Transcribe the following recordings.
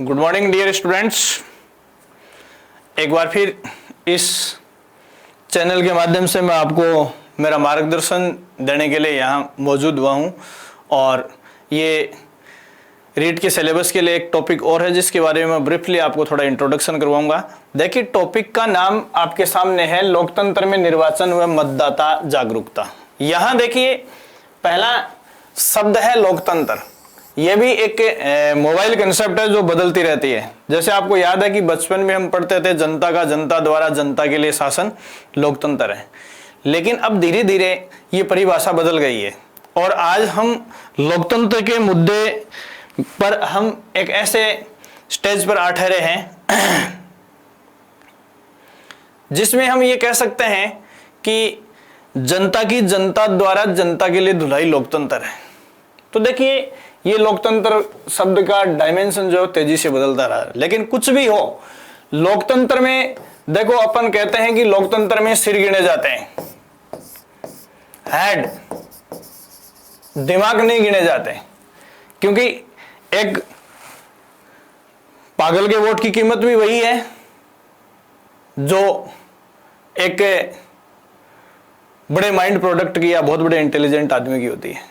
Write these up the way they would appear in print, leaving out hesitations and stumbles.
Good morning dear students. एक बार फिर इस चैनल के माध्यम से मैं आपको मेरा मार्गदर्शन देने के लिए यहाँ मौजूद हुआ हूँ और ये रीट के सिलेबस के लिए एक टॉपिक और है जिसके बारे में मैं ब्रीफली आपको थोड़ा इंट्रोडक्शन करवाऊंगा। देखिए, टॉपिक का नाम आपके सामने है लोकतंत्र में निर्वाचन व मतदाता जागरूकता। यहाँ देखिए, पहला शब्द है लोकतंत्र। यह भी एक मोबाइल कंसेप्ट है जो बदलती रहती है। जैसे आपको याद है कि बचपन में हम पढ़ते थे जनता का जनता द्वारा जनता के लिए शासन लोकतंत्र है, लेकिन अब धीरे धीरे ये परिभाषा बदल गई है और आज हम लोकतंत्र के मुद्दे पर हम एक ऐसे स्टेज पर आ ठहरे हैं जिसमें हम ये कह सकते हैं कि जनता की जनता द्वारा जनता के लिए धुलाई लोकतंत्र है। तो देखिए, ये लोकतंत्र शब्द का डायमेंशन जो तेजी से बदलता रहा है, लेकिन कुछ भी हो, लोकतंत्र में देखो, अपन कहते हैं कि लोकतंत्र में सिर गिने जाते हैं, हेड, दिमाग नहीं गिने जाते, क्योंकि एक पागल के वोट की कीमत भी वही है जो एक बड़े माइंड प्रोडक्ट की या बहुत बड़े इंटेलिजेंट आदमी की होती है।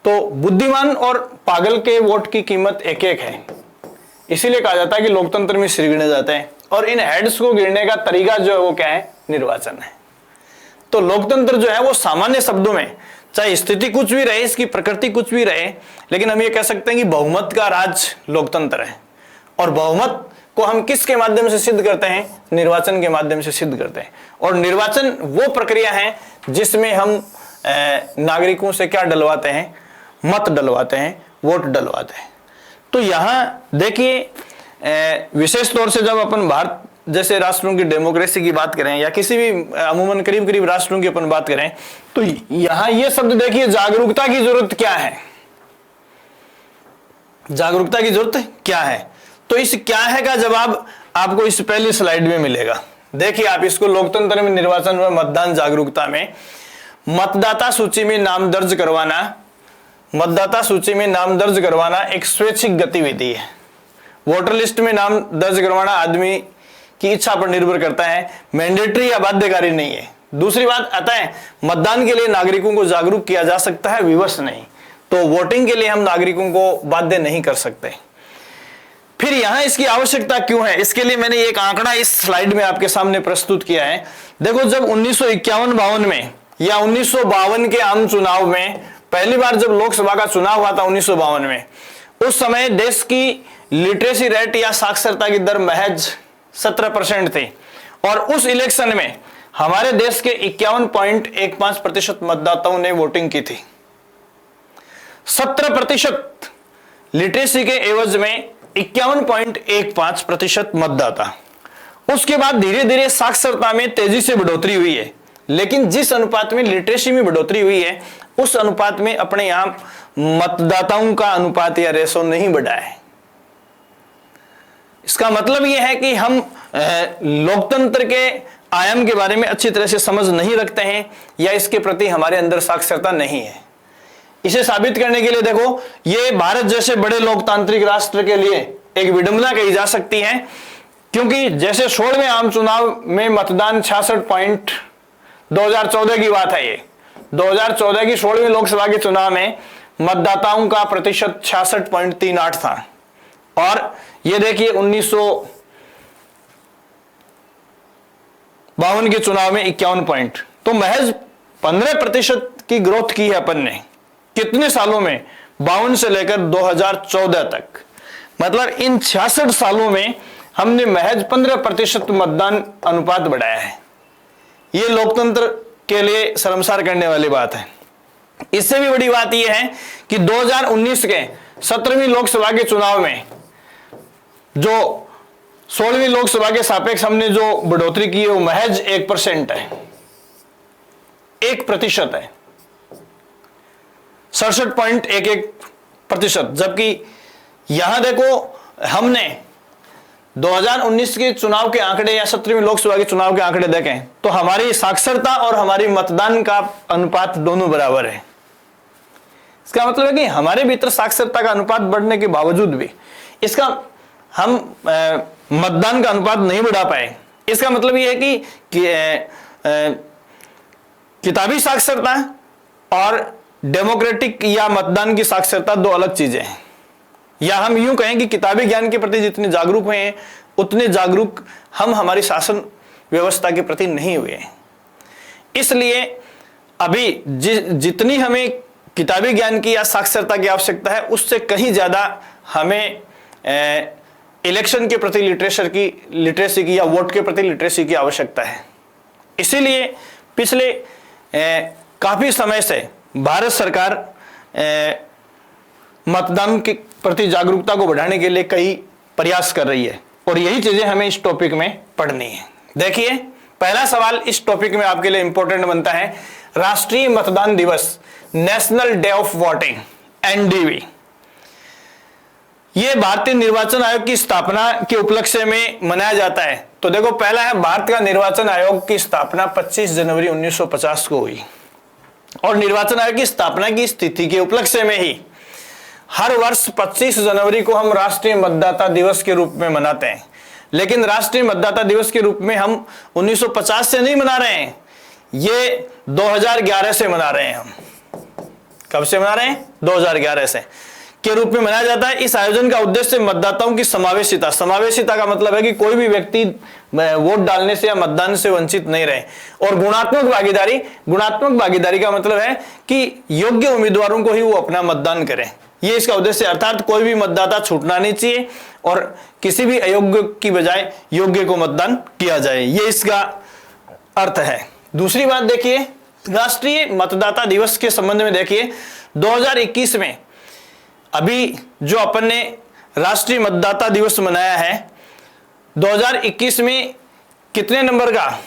तो बुद्धिमान और पागल के वोट की कीमत एक एक है। इसीलिए कहा जाता है कि लोकतंत्र में सिर गिने जाते हैं और इन हेड्स को गिनने का तरीका जो है वो क्या है? निर्वाचन है। तो लोकतंत्र जो है वो सामान्य शब्दों में, चाहे स्थिति कुछ भी रहे, इसकी प्रकृति कुछ भी रहे, लेकिन हम ये कह सकते हैं कि बहुमत का राज लोकतंत्र है। और बहुमत को हम किसके माध्यम से सिद्ध करते हैं? निर्वाचन के माध्यम से सिद्ध करते हैं। और निर्वाचन वो प्रक्रिया है जिसमें हम नागरिकों से क्या डलवाते हैं? मत डलवाते हैं, वोट डलवाते हैं। तो यहाँ देखिए, विशेष तौर से जब अपन भारत जैसे राष्ट्रों की डेमोक्रेसी की बात करें या किसी भी अमूमन करीब करीब राष्ट्रों की अपन बात करें, तो यहाँ ये शब्द देखिए, जागरूकता की जरूरत क्या है? जागरूकता की जरूरत क्या है? तो इस क्या है का जवाब आपको इस पहली स्लाइड में मिलेगा। देखिए आप इसको, लोकतंत्र में निर्वाचन व मतदान जागरूकता में मतदाता सूची में नाम दर्ज करवाना, मतदाता सूची में नाम दर्ज करवाना एक स्वैच्छिक गतिविधि है। वोटर लिस्ट में नाम दर्ज करवाना आदमी की इच्छा पर निर्भर करता है, मैंडेटरी या बाध्यकारी नहीं है। दूसरी बात, अतः मतदान के लिए नागरिकों को जागरूक किया जा सकता है, विवश नहीं। तो वोटिंग के लिए हम नागरिकों को बाध्य नहीं कर सकते। फिर यहां इसकी आवश्यकता क्यों है? इसके लिए मैंने एक आंकड़ा इस स्लाइड में आपके सामने प्रस्तुत किया है। देखो, जब 1951-52 में या 1952 के आम चुनाव में पहली बार जब लोकसभा का चुनाव हुआ था 1952 में, उस समय देश की लिटरेसी रेट या साक्षरता की दर महज 17% थी और उस इलेक्शन में हमारे देश के 51.15% मतदाताओं ने वोटिंग की थी। 17% लिटरेसी के एवज में 51.15% मतदाता। उसके बाद धीरे धीरे साक्षरता में तेजी से बढ़ोतरी हुई है, लेकिन जिस अनुपात में लिटरेसी में बढ़ोतरी हुई है उस अनुपात में अपने यहां मतदाताओं का अनुपात या रेशो नहीं बढ़ा है। इसका मतलब यह है कि हम लोकतंत्र के आयाम के बारे में अच्छी तरह से समझ नहीं रखते हैं या इसके प्रति हमारे अंदर साक्षरता नहीं है। इसे साबित करने के लिए देखो, ये भारत जैसे बड़े लोकतांत्रिक राष्ट्र के लिए एक विडंबना कही जा सकती है, क्योंकि जैसे 16वें आम चुनाव में मतदान 2014 की बात है। ये 2014 की 16वीं लोकसभा के चुनाव में मतदाताओं का प्रतिशत 66.38 था और ये देखिए 1952 के चुनाव में 51 पॉइंट। तो महज 15% की ग्रोथ की है अपन ने कितने सालों में? 52 से लेकर 2014 तक। मतलब इन 66 सालों में हमने महज 15% मतदान अनुपात बढ़ाया है। ये लोकतंत्र के लिए शर्मसार करने वाली बात है। इससे भी बड़ी बात यह है कि 2019 के 17वीं लोकसभा के चुनाव में जो 16वीं लोकसभा के सापेक्ष हमने जो बढ़ोतरी की है वो महज 1% है, 1% है, 67.11%। जबकि यहां देखो, हमने 2019 के चुनाव के आंकड़े या 17वीं लोकसभा के चुनाव के आंकड़े देखें तो हमारी साक्षरता और हमारी मतदान का अनुपात दोनों बराबर है। इसका मतलब है कि हमारे भीतर साक्षरता का अनुपात बढ़ने के बावजूद भी इसका हम मतदान का अनुपात नहीं बढ़ा पाए। इसका मतलब यह है कि किताबी साक्षरता और डेमोक्रेटिक या मतदान की साक्षरता दो अलग चीजें हैं। या हम यूं कहें कि किताबी ज्ञान के प्रति जितने जागरूक हुए हैं उतने जागरूक हम हमारी शासन व्यवस्था के प्रति नहीं हुए हैं। इसलिए अभी जितनी हमें किताबी ज्ञान की या साक्षरता की आवश्यकता है उससे कहीं ज्यादा हमें इलेक्शन के प्रति लिटरेसी की या वोट के प्रति लिटरेसी की आवश्यकता है। इसीलिए पिछले काफी समय से भारत सरकार मतदान के प्रति जागरूकता को बढ़ाने के लिए कई प्रयास कर रही है और यही चीजें हमें इस टॉपिक में पढ़नी है। देखिए, पहला सवाल इस टॉपिक में आपके लिए इंपॉर्टेंट बनता है, राष्ट्रीय मतदान दिवस, national day of voting, NDV, यह भारतीय निर्वाचन आयोग की स्थापना के उपलक्ष्य में मनाया जाता है। तो देखो, पहला है, भारत का निर्वाचन आयोग की स्थापना 25 जनवरी 1950 को हुई और निर्वाचन आयोग की स्थापना की स्थिति के उपलक्ष्य में ही हर वर्ष 25 जनवरी को हम राष्ट्रीय मतदाता दिवस के रूप में मनाते हैं। लेकिन राष्ट्रीय मतदाता दिवस के रूप में हम 1950 से नहीं मना रहे हैं, ये 2011 से मना रहे हैं। हम कब से मना रहे हैं? 2011 से के रूप में मनाया जाता है। इस आयोजन का उद्देश्य मतदाताओं की समावेशिता का मतलब है कि कोई भी व्यक्ति वोट डालने से या मतदान से वंचित नहीं रहे। और गुणात्मक भागीदारी का मतलब है कि योग्य उम्मीदवारों को ही वो अपना मतदान करें, ये इसका उद्देश्य। अर्थात कोई भी मतदाता छूटना नहीं चाहिए और किसी भी अयोग्य की बजाय योग्य को मतदान किया जाए, ये इसका अर्थ है। दूसरी बात देखिए, राष्ट्रीय मतदाता दिवस के संबंध में देखिए, 2021 में अभी जो अपन ने राष्ट्रीय मतदाता दिवस मनाया है 2021 में कितने नंबर का,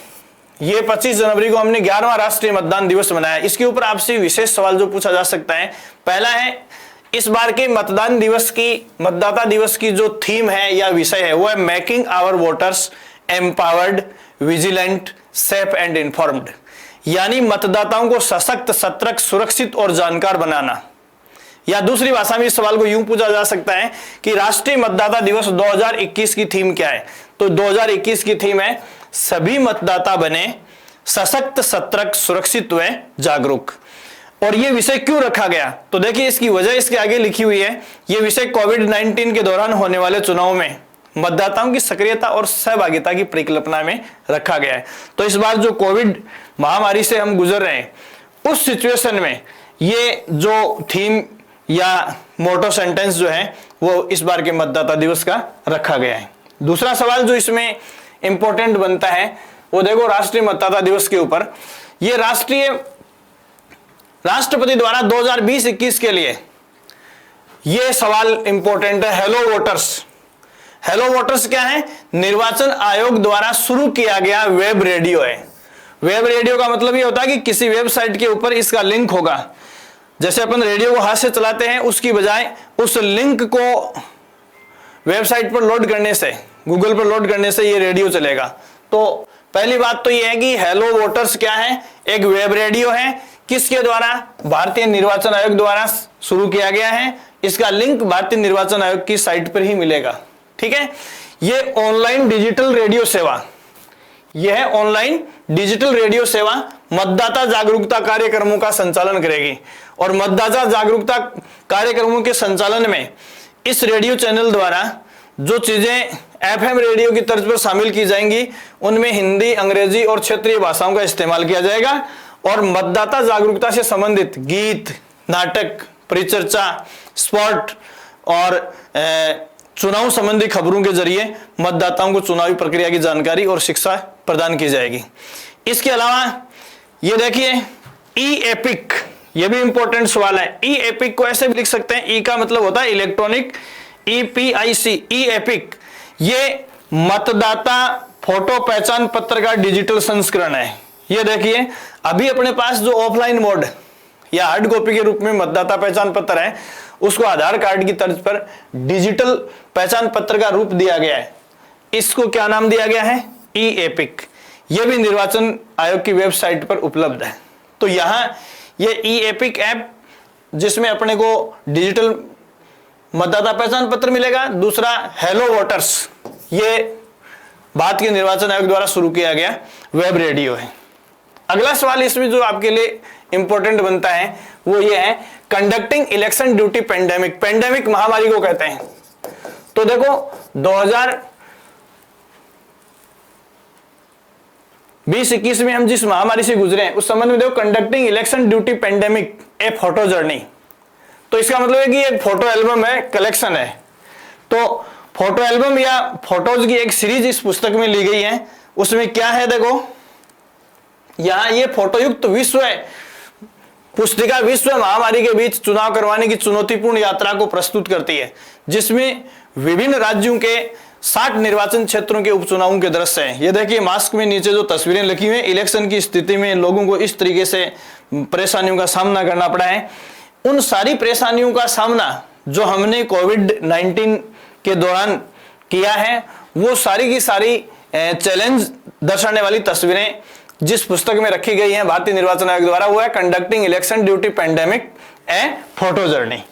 ये 25 जनवरी को हमने 11वां राष्ट्रीय मतदान दिवस मनाया। इसके ऊपर आपसे विशेष सवाल जो पूछा जा सकता है, पहला है, इस बार के मतदाता दिवस की जो थीम है या विषय है वो है making our voters empowered, vigilant, safe and informed, यानी मतदाताओं को सशक्त, सतर्क, सुरक्षित और जानकार बनाना। या दूसरी भाषा में इस सवाल को यूं पूछा जा सकता है कि राष्ट्रीय मतदाता दिवस 2021 की थीम क्या है? तो 2021 की थीम है, सभी मतदाता बने सशक्त, सतर्क, सुरक्षित व जागरूक। और ये विषय क्यों रखा गया? तो देखिए, इसकी वजह इसके आगे लिखी हुई है। ये विषय कोविड-19 के दौरान होने वाले चुनाव में मतदाताओं की सक्रियता और सहभागिता की परिकल्पना में रखा गया है। तो इस बार जो कोविड महामारी से हम गुजर रहे हैं, उस सिचुएशन में ये जो थीम या मोटो सेंटेंस जो है वो इस बार के मतदाता दिवस का रखा गया है। दूसरा सवाल जो इसमें इंपॉर्टेंट बनता है वो देखो, राष्ट्रीय मतदाता दिवस के ऊपर, ये राष्ट्रपति द्वारा 2020-21 के लिए यह सवाल इंपॉर्टेंट है, हेलो वोटर्स। हेलो वोटर्स क्या है? निर्वाचन आयोग द्वारा शुरू किया गया वेब रेडियो है। वेब रेडियो का मतलब यह होता है कि किसी वेबसाइट के ऊपर इसका लिंक होगा। जैसे अपन रेडियो को हाथ से चलाते हैं, उसकी बजाय उस लिंक को वेबसाइट पर लोड करने से, गूगल पर लोड करने से ये रेडियो चलेगा। तो पहली बात तो यह है कि हेलो वोटर्स क्या है? एक वेब रेडियो है। किसके द्वारा? भारतीय निर्वाचन आयोग द्वारा शुरू किया गया है। इसका लिंक भारतीय निर्वाचन आयोग की साइट पर ही मिलेगा। ठीक है, यह ऑनलाइन डिजिटल रेडियो सेवा, यह ऑनलाइन डिजिटल रेडियो सेवा मतदाता जागरूकता कार्यक्रमों का संचालन करेगी। और मतदाता जागरूकता कार्यक्रमों के संचालन में इस रेडियो चैनल द्वारा जो चीजें एफएम रेडियो की तर्ज पर शामिल की जाएंगी, उनमें हिंदी, अंग्रेजी और क्षेत्रीय भाषाओं का इस्तेमाल किया जाएगा। और मतदाता जागरूकता से संबंधित गीत, नाटक, परिचर्चा, स्पॉट और चुनाव संबंधी खबरों के जरिए मतदाताओं को चुनावी प्रक्रिया की जानकारी और शिक्षा प्रदान की जाएगी। इसके अलावा ये देखिए, ई एपिक, ये भी इंपॉर्टेंट सवाल है। ई एपिक को ऐसे भी लिख सकते हैं, ई का मतलब होता है इलेक्ट्रॉनिक, EPIC, ई एपिक, ये मतदाता फोटो पहचान पत्र का डिजिटल संस्करण है। ये देखिए, अभी अपने पास जो ऑफलाइन मोड या हार्ड कॉपी के रूप में मतदाता पहचान पत्र है, उसको आधार कार्ड की तर्ज पर डिजिटल पहचान पत्र का रूप दिया गया है। इसको क्या नाम दिया गया है? E EPIC. यह भी निर्वाचन आयोग की वेबसाइट पर उपलब्ध है। तो यहां ये ई एपिक ऐप जिसमें अपने को डिजिटल मतदाता पहचान पत्र मिलेगा। दूसरा हेलो वोटर्स, ये भारत के निर्वाचन आयोग द्वारा शुरू किया गया वेब रेडियो है। अगला सवाल इसमें जो आपके लिए इंपॉर्टेंट बनता है वो ये है, conducting election duty pandemic. Pandemic महामारी को कहते हैं। तो देखो 2020-21 में हम जिस महामारी से गुजरे हैं उस संबंध में देखो, कंडक्टिंग इलेक्शन ड्यूटी पेंडेमिक ए फोटो जर्नी। तो इसका मतलब है कि एक फोटो एल्बम है, कलेक्शन है। तो फोटो एल्बम या फोटोज की एक सीरीज इस पुस्तक में ली गई है। उसमें क्या है देखो, यहां ये फोटोयुक्त विश्व पुस्तिका विश्व महामारी के बीच चुनाव करवाने की चुनौतीपूर्ण यात्रा को प्रस्तुत करती है, जिसमें विभिन्न राज्यों के 60 निर्वाचन क्षेत्रों के उपचुनावों के दृश्य हैं। ये देखिए मास्क में नीचे जो तस्वीरें लिखी हुई हैं, इलेक्शन की स्थिति में लोगों को इस तरीके से परेशानियों का सामना करना पड़ा है। उन सारी परेशानियों का सामना जो हमने कोविड-19 के दौरान किया है, वो सारी की सारी चैलेंज दर्शाने वाली तस्वीरें जिस पुस्तक में रखी गई हैं भारतीय निर्वाचन आयोग द्वारा, वो है कंडक्टिंग इलेक्शन ड्यूटी पेंडेमिक ए फोटो जर्नी।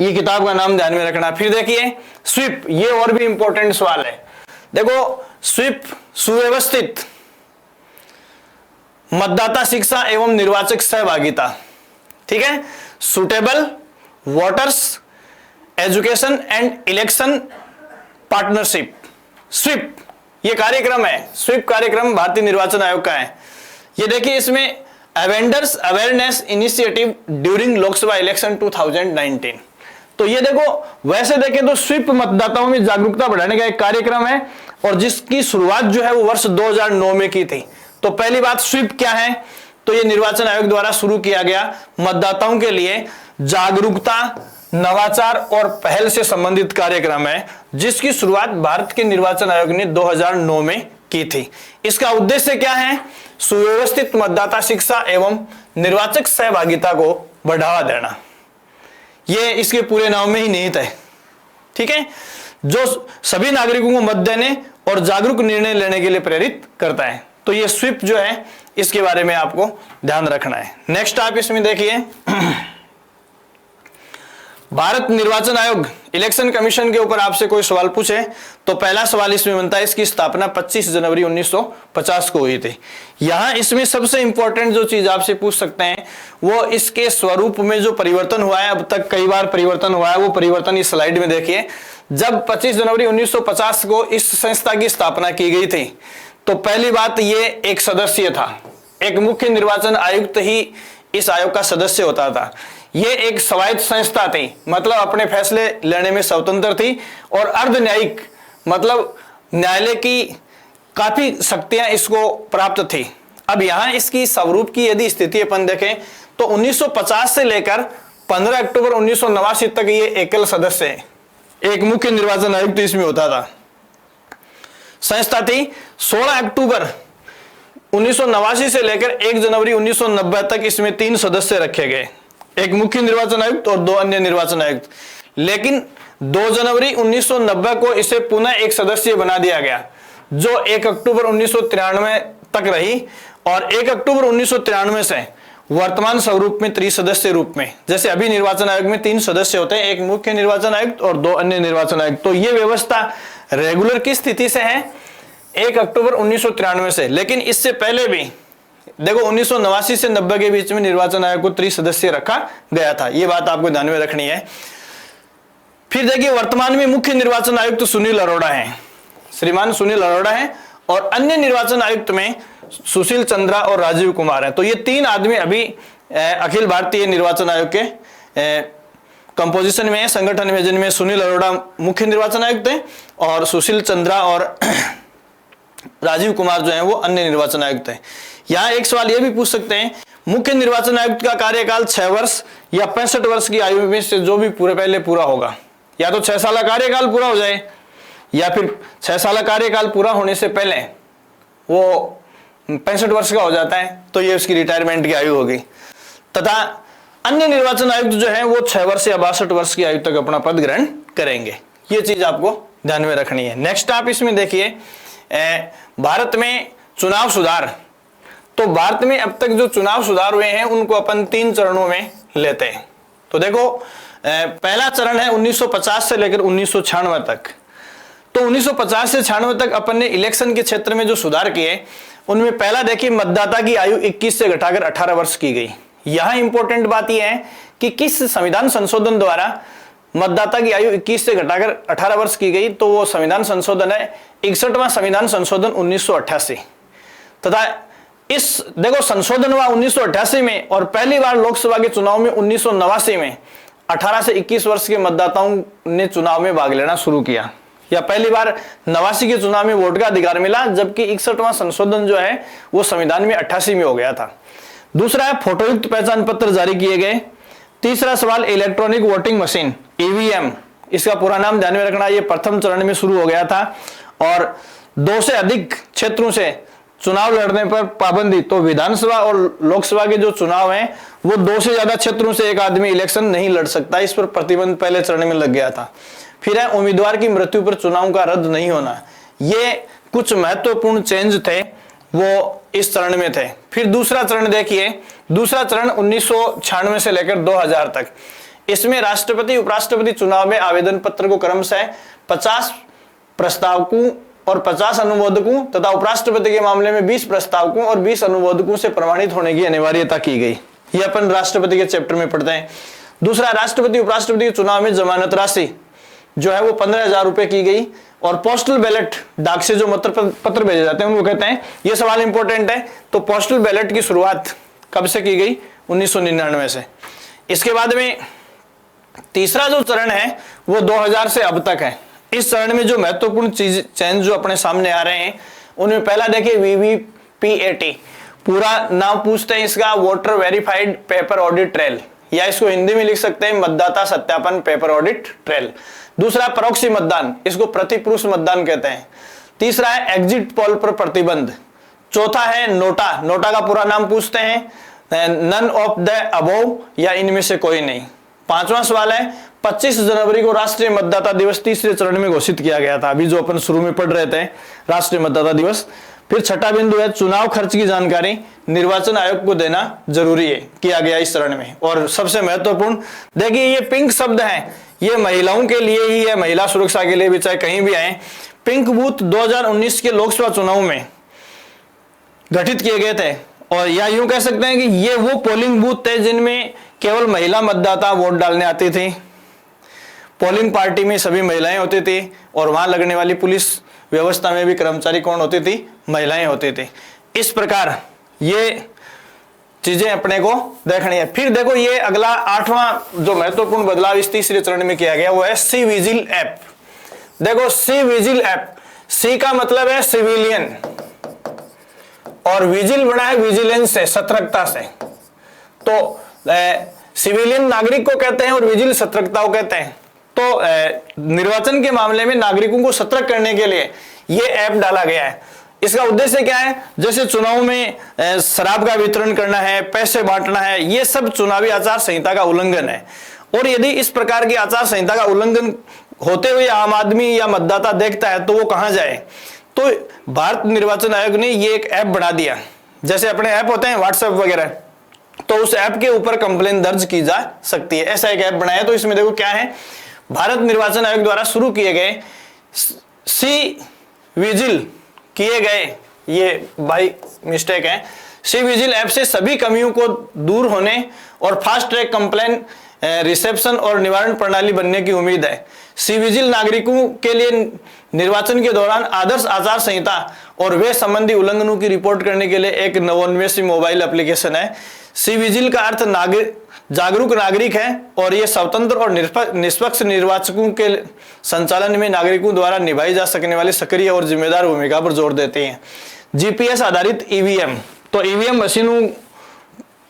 ये किताब का नाम ध्यान में रखना। फिर देखिए स्वीप, ये और भी इंपॉर्टेंट सवाल है। देखो स्वीप सुव्यवस्थित मतदाता शिक्षा एवं निर्वाचक सहभागिता, ठीक है, suitable voters education and election partnership. SVEEP ये कार्यक्रम है, स्वीप कार्यक्रम भारतीय निर्वाचन आयोग का है। ये देखिए इसमें अवेंडर्स awareness initiative during Lok Sabha election 2019। तो ये देखो, वैसे देखें तो स्वीप मतदाताओं में जागरूकता बढ़ाने का एक कार्यक्रम है और जिसकी शुरुआत जो है वो वर्ष 2009 में की थी। तो पहली बात, स्वीप क्या है? तो ये निर्वाचन आयोग द्वारा शुरू किया गया मतदाताओं के लिए जागरूकता, नवाचार और पहल से संबंधित कार्यक्रम है, जिसकी शुरुआत भारत के निर्वाचन आयोग ने 2009 में की थी। इसका उद्देश्य क्या है? सुव्यवस्थित मतदाता शिक्षा एवं निर्वाचक सहभागिता को बढ़ावा देना। ये इसके पूरे नाम में ही निहित है, ठीक है, जो सभी नागरिकों को मत देने और जागरूक निर्णय लेने के लिए प्रेरित करता है। तो ये स्वीप जो है इसके बारे में आपको ध्यान रखना है। नेक्स्ट आप इसमें देखिए, भारत निर्वाचन आयोग इलेक्शन कमीशन के ऊपर आपसे कोई सवाल पूछे तो पहला सवाल इसमें बनता है, इसकी स्थापना 25 जनवरी 1950 को हुई थी। यहां इसमें सबसे इंपॉर्टेंट जो चीज आपसे पूछ सकते हैं वो इसके स्वरूप में जो परिवर्तन हुआ है, अब तक कई बार परिवर्तन हुआ है, वो परिवर्तन इस स्लाइड में देखिए। जब 25 जनवरी 1950 को इस संस्था की स्थापना की गई थी तो पहली बात, ये एक सदस्य था, एक मुख्य निर्वाचन आयुक्त ही इस आयोग का सदस्य होता था। ये एक स्वायत्त संस्था थी, मतलब अपने फैसले लेने में स्वतंत्र थी, और अर्ध न्यायिक, मतलब न्यायालय की काफी शक्तियां इसको प्राप्त थी। अब यहां इसकी स्वरूप की यदि स्थिति अपन देखें तो 1950 से लेकर 15 अक्टूबर 1989 तक ये एकल सदस्य है, एक मुख्य निर्वाचन आयुक्त इसमें होता था। संस्था थी 16 अक्टूबर 1989 से लेकर 1 जनवरी 1990 तक इसमें 3 सदस्य रखे गए, एक मुख्य निर्वाचन आयुक्त और 2 अन्य निर्वाचन आयुक्त। लेकिन 2 जनवरी 1990 को इसे पुनः एक सदस्य बना दिया गया, जो 1 अक्टूबर 1993 तक रही, और 1 अक्टूबर 1993 से वर्तमान स्वरूप में त्रिसदस्य रूप में, जैसे अभी निर्वाचन आयोग में 3 सदस्य होते हैं, एक मुख्य निर्वाचन आयुक्त और 2 अन्य निर्वाचन आयुक्त। तो ये व्यवस्था रेगुलर की स्थिति से है 1 अक्टूबर 1993 से। लेकिन इससे पहले भी देखो 1989 से 90 के बीच में निर्वाचन आयोग को त्रिसदस्य रखा गया था, ये बात आपको ध्यान में रखनी है। फिर देखिए वर्तमान में मुख्य निर्वाचन आयुक्त सुनील अरोड़ा हैं, श्रीमान सुनील अरोड़ा हैं, और अन्य निर्वाचन आयुक्त में सुशील चंद्रा और राजीव कुमार हैं। तो ये 3 आदमी अभी अखिल भारतीय निर्वाचन आयोग के कंपोजिशन में है, संगठन में, जिनमें सुनील अरोड़ा मुख्य निर्वाचन आयुक्त हैं और सुशील चंद्रा और राजीव कुमार जो है वो अन्य निर्वाचन आयुक्त हैं। यहाँ एक सवाल ये भी पूछ सकते हैं, मुख्य निर्वाचन आयुक्त का कार्यकाल 6 वर्ष या 65 वर्ष की आयु में से जो भी पहले पूरा होगा, या तो 6 साल कार्यकाल पूरा हो जाए, या फिर 6 साल कार्यकाल पूरा होने से पहले वो 65 वर्ष का हो जाता है, तो ये उसकी रिटायरमेंट की आयु होगी। तथा अन्य निर्वाचन आयुक्त जो है वो 6 वर्ष या 62 वर्ष की आयु तक अपना पद ग्रहण करेंगे। ये चीज आपको ध्यान में रखनी है। नेक्स्ट आप इसमें देखिए, भारत में चुनाव सुधार। तो भारत में अब तक जो चुनाव सुधार हुए हैं उनको अपन 3 चरणों में लेते हैं। तो तो देखो पहला चरण है 1950 से लेकर 1996 तक। तो 1950 से 96 तक अपन ने इलेक्शन के क्षेत्र में जो सुधार किए, उनमें पहला देखिए मतदाता की आयु 21 से घटाकर 18 वर्ष की गई। यहां इंपॉर्टेंट बात यह है कि किस संविधान संशोधन द्वारा मतदाता की आयु 21 से घटाकर 18 वर्ष की गई, तो वो संविधान संशोधन है 61वां संविधान संशोधन 1988 तथा इस देखो संशोधन हुआ 1988 में और पहली बार लोकसभा के चुनाव में 1989 में 18 से 21 वर्ष के मतदाताओं ने चुनाव में भाग लेना शुरू किया, या पहली बार 89 के चुनाव में वोट का अधिकार मिला, जबकि 61वां संशोधन जो है वो संविधान में 88 में हो गया था। दूसरा है फोटोयुक्त पहचान पत्र जारी किए गए। तीसरा सवाल इलेक्ट्रॉनिक वोटिंग मशीन ईवीएम, इसका पूरा नाम ध्यान में रखना, ये प्रथम चरण में शुरू हो गया था और 2 से अधिक क्षेत्रों से चुनाव लड़ने पर पाबंदी। तो विधानसभा और लोकसभा के जो चुनाव हैं वो 2 से ज्यादा क्षेत्रों से एक आदमी इलेक्शन नहीं लड़ सकता, इस पर प्रतिबंध पहले चरण में लग गया था। फिर है उम्मीदवार की मृत्यु पर चुनाव का रद्द नहीं होना। ये कुछ महत्वपूर्ण चेंज थे वो इस चरण में थे। फिर दूसरा चरण देखिए, दूसरा चरण 1996 से लेकर 2000 तक। इसमें राष्ट्रपति उपराष्ट्रपति चुनाव में आवेदन पत्र को क्रमशः 50 प्रस्तावकों और 50 अनुमोदकों तथा उपराष्ट्रपति के मामले में 20 प्रस्तावकों और 20 अनुमोदकों से प्रमाणित होने की अनिवार्यता की गई। ये अपन राष्ट्रपति के चैप्टर में पढ़ते हैं। दूसरा, राष्ट्रपति उपराष्ट्रपति के चुनाव में जमानत राशि जो है वो 15,000 रुपए की गई और पोस्टल बैलेट, डाक से जो पत्र भेजे जाते हैं उनको कहते हैं। ये सवाल इंपॉर्टेंट है। तो पोस्टल बैलेट की शुरुआत कब से की गई? 1999 से। इसके बाद में तीसरा जो चरण है वो 2000 से अब तक है। इस चरण में जो महत्वपूर्ण चेंज जो अपने सामने आ रहे हैं उनमें पहला देखिए वीवीपीएटी, पूरा नाम पूछते हैं इसका, voter verified paper audit trail, या इसको हिंदी में लिख सकते हैं मतदाता सत्यापन पेपर ऑडिट ट्रेल। दूसरा प्रॉक्सी मतदान, इसको प्रतिपुरुष मतदान कहते हैं। तीसरा है एग्जिट पोल पर प्रतिबंध। चौथा है नोटा, नोटा का पूरा नाम पूछते हैं, नन ऑफ द अबोव, या इनमें से कोई नहीं। पांचवा सवाल है 25 जनवरी को राष्ट्रीय मतदाता दिवस तीसरे चरण में घोषित किया गया था, अभी जो अपन शुरू में पढ़ रहे थे राष्ट्रीय मतदाता दिवस। फिर छठा बिंदु है चुनाव खर्च की जानकारी निर्वाचन आयोग को देना जरूरी है, किया गया इस चरण में। और सबसे महत्वपूर्ण देखिए ये पिंक शब्द है, ये महिलाओं के लिए ही है, महिला सुरक्षा के लिए भी, चाहे कहीं भी आए। पिंक बूथ 2019 के लोकसभा चुनाव में गठित किए गए थे, और या यूं कह सकते हैं कि ये वो पोलिंग बूथ थे जिनमें केवल महिला मतदाता वोट डालने आती थी। पोलिंग पार्टी में सभी महिलाएं होती थी और वहां लगने वाली पुलिस व्यवस्था में भी कर्मचारी कौन होती थी? महिलाएं होती थी। इस प्रकार ये चीजें अपने को देखनी है। फिर देखो ये अगला 8वां जो महत्वपूर्ण बदलाव इस तीसरे चरण में किया गया वो है सी विजिल ऐप। देखो सी विजिल ऐप, सी का मतलब है सिविलियन और विजिल बना है विजिलेंस से, सतर्कता से। तो सिविलियन नागरिक को कहते हैं और विजिल सतर्कता को कहते हैं। तो निर्वाचन के मामले में नागरिकों को सतर्क करने के लिए ये ऐप डाला गया है। इसका उद्देश्य क्या है? जैसे चुनाव में शराब का वितरण करना है, पैसे बांटना है, ये सब चुनावी आचार संहिता का उल्लंघन है। और यदि इस प्रकार की आचार संहिता का उल्लंघन होते हुए आम आदमी या मतदाता देखता है तो वो कहां जाए? तो भारत निर्वाचन आयोग ने ये एक ऐप बना दिया। जैसे अपने ऐप होते हैं व्हाट्सएप वगैरह, तो उस ऐप के ऊपर कंप्लेन दर्ज की जा सकती है, ऐसा एक ऐप बनाया। तो इसमें देखो क्या है, भारत निर्वाचन आयोग द्वारा शुरू किए गए सी विजिल किए गए, ये बाई मिस्टेक है, सी विजिल ऐप से सभी कमियों को दूर होने और फास्ट ट्रैक कंप्लेन रिसेप्शन और निवारण प्रणाली बनने की उम्मीद है। सी विजिल नागरिकों के लिए निर्वाचन के दौरान आदर्श आचार संहिता और वे संबंधी उल्लंघनों की रिपोर्ट करने के लिए एक नवोन्मेषी मोबाइल एप्लीकेशन है। सी विजिल का अर्थ जागरूक नागरिक है और ये स्वतंत्र और निष्पक्ष निर्वाचकों के संचालन में नागरिकों द्वारा निभाई जा सकने वाली सक्रिय और जिम्मेदार भूमिका पर जोर देते हैं। जीपीएस आधारित ईवीएम, तो ईवीएम मशीनों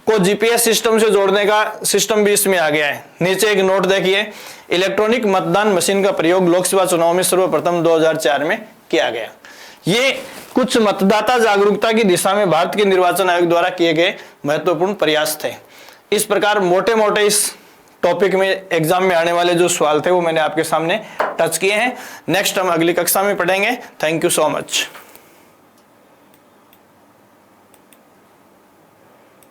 को जीपीएस सिस्टम से जोड़ने का सिस्टम भी इसमें आ गया है। नीचे एक नोट देखिए, इलेक्ट्रॉनिक मतदान मशीन का प्रयोग लोकसभा चुनाव में सर्वप्रथम 2004 में किया गया। ये कुछ मतदाता जागरूकता की दिशा में भारत के निर्वाचन आयोग द्वारा किए गए महत्वपूर्ण प्रयास थे। इस प्रकार मोटे मोटे इस टॉपिक में एग्जाम में आने वाले जो सवाल थे वो मैंने आपके सामने टच किए हैं। नेक्स्ट हम अगली कक्षा में पढ़ेंगे। Thank you so much.